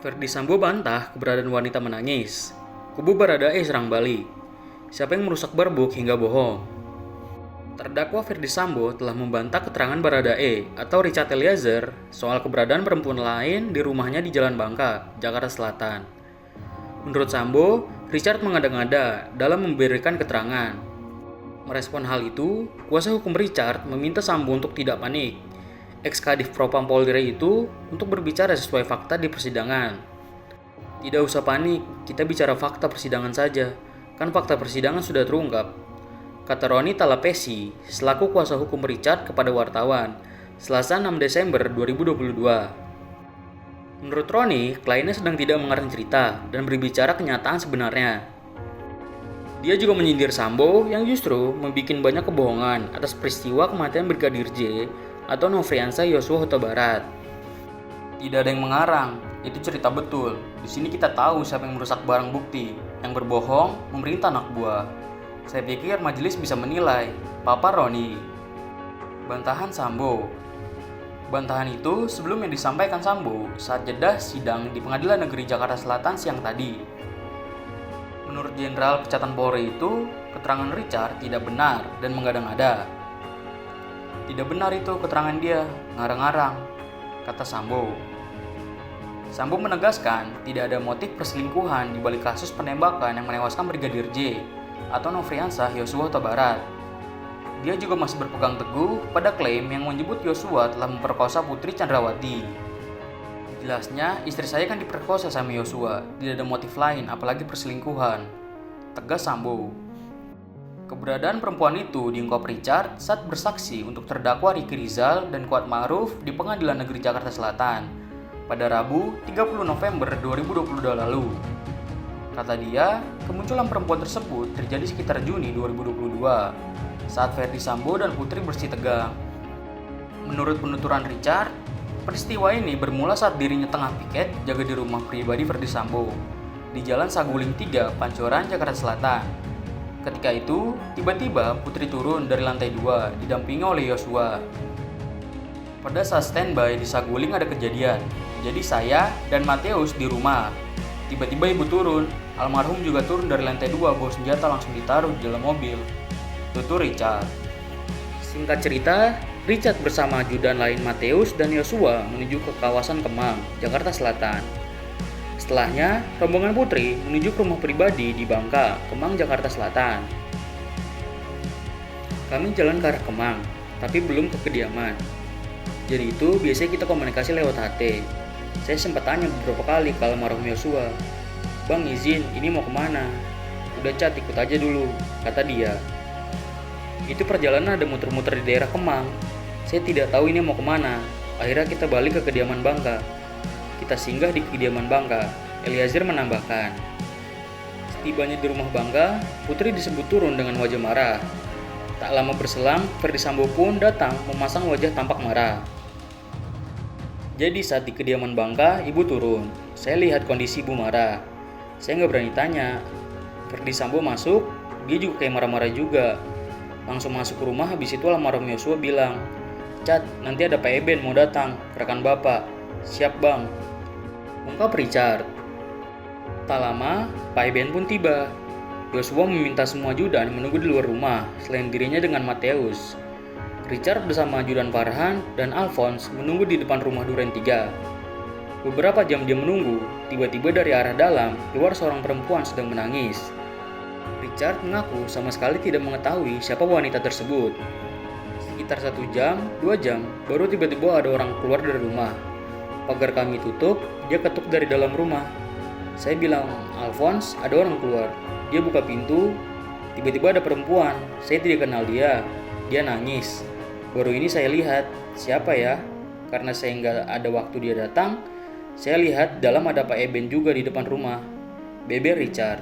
Verdi Sambo bantah keberadaan wanita menangis. Kubu Baradae serang balik. Siapa yang merusak barbuk hingga bohong? Terdakwa Verdi Sambo telah membantah keterangan Baradae atau Richard Eliezer soal keberadaan perempuan lain di rumahnya di Jalan Bangka, Jakarta Selatan. Menurut Sambo, Richard mengada-ngada dalam memberikan keterangan. Merespon hal itu, kuasa hukum Richard meminta Sambo untuk tidak panik. Ex-Kadif Propam Polri itu untuk berbicara sesuai fakta di persidangan. Tidak usah panik, kita bicara fakta persidangan saja. Kan fakta persidangan sudah terungkap, kata Roni Talapesi selaku kuasa hukum Richard kepada wartawan, Selasa 6 Desember 2022. Menurut Roni, kliennya sedang tidak mengarang cerita dan berbicara kenyataan sebenarnya. Dia juga menyindir Sambo yang justru membuat banyak kebohongan atas peristiwa kematian Brigadir J atau Nofriansah Yosua Huta Barat. Tidak ada yang mengarang, itu cerita betul. Di sini kita tahu siapa yang merusak barang bukti, yang berbohong, memerintah anak buah. Saya pikir majelis bisa menilai, Papa Roni. Bantahan Sambo. Bantahan itu sebelumnya disampaikan Sambo saat jeda sidang di Pengadilan Negeri Jakarta Selatan siang tadi. Menurut Jenderal Pecatan Polri itu, keterangan Richard tidak benar dan mengada-ngada. Tidak benar itu keterangan dia, ngarang-ngarang, kata Sambo. Sambo menegaskan tidak ada motif perselingkuhan di balik kasus penembakan yang menewaskan Brigadir J atau Nofriansah Yosua Huta Barat. Dia juga masih berpegang teguh pada klaim yang menyebut Yosua telah memperkosa Putri Chandrawati. Jelasnya, istri saya kan diperkosa sama Yosua, tidak ada motif lain apalagi perselingkuhan, tegas Sambo. Keberadaan perempuan itu diungkap Richard saat bersaksi untuk terdakwa Ricky Rizal dan Kuat Ma'ruf di Pengadilan Negeri Jakarta Selatan pada Rabu 30 November 2022 lalu. Kata dia, kemunculan perempuan tersebut terjadi sekitar Juni 2022 saat Verdi Sambo dan Putri bersih tegang. Menurut penuturan Richard, peristiwa ini bermula saat dirinya tengah piket jaga di rumah pribadi Verdi Sambo di Jalan Saguling 3, Pancoran, Jakarta Selatan. Ketika itu, tiba-tiba Putri turun dari lantai 2 didampingi oleh Yosua. Pada saat standby di Saguling ada kejadian, jadi saya dan Mateus di rumah. Tiba-tiba ibu turun, almarhum juga turun dari lantai 2 bawa senjata langsung ditaruh di dalam mobil. Tutur Richard. Singkat cerita, Richard bersama ajudan lain Mateus dan Yosua menuju ke kawasan Kemang, Jakarta Selatan. Setelahnya, rombongan Putri menuju ke rumah pribadi di Bangka, Kemang, Jakarta Selatan. Kami jalan ke arah Kemang, tapi belum ke kediaman. Jadi itu biasanya kita komunikasi lewat HT. Saya sempat tanya beberapa kali ke almarhum Yosua, "Bang izin, ini mau kemana?" "Udah Cat, ikut aja dulu," kata dia. Itu perjalanan ada muter-muter di daerah Kemang. Saya tidak tahu ini mau kemana. Akhirnya kita balik ke kediaman Bangka. Kita singgah di kediaman Bangka, Eliezer menambahkan. Setibanya di rumah Bangka, Putri disebut turun dengan wajah marah. Tak lama berselang, Verdi Sambo pun datang memasang wajah tampak marah. Jadi saat di kediaman Bangka, ibu turun. Saya lihat kondisi ibu marah. Saya nggak berani tanya. Verdi Sambo masuk, dia juga kayak marah-marah juga. Langsung masuk ke rumah, habis itu almarhum Yosua bilang, "Cat, nanti ada Pak Eben mau datang, rekan bapak." "Siap bang," ungkap Richard. Tak lama, Pak Eben pun tiba. Yosua meminta semua ajudan menunggu di luar rumah, selain dirinya dengan Mateus. Richard bersama ajudan Farhan dan Alphonse menunggu di depan rumah Duren 3. Beberapa jam dia menunggu, tiba-tiba dari arah dalam keluar seorang perempuan sedang menangis. Richard mengaku sama sekali tidak mengetahui siapa wanita tersebut. Sekitar 1 jam, 2 jam, baru tiba-tiba ada orang keluar dari rumah. Pagar kami tutup, dia ketuk dari dalam rumah. Saya bilang, "Alphonse, ada orang keluar." Dia buka pintu, tiba-tiba ada perempuan. Saya tidak kenal dia. Dia nangis. Baru ini saya lihat, siapa ya? Karena saya nggak ada waktu dia datang, saya lihat dalam ada Pak Eben juga di depan rumah. Beber Richard.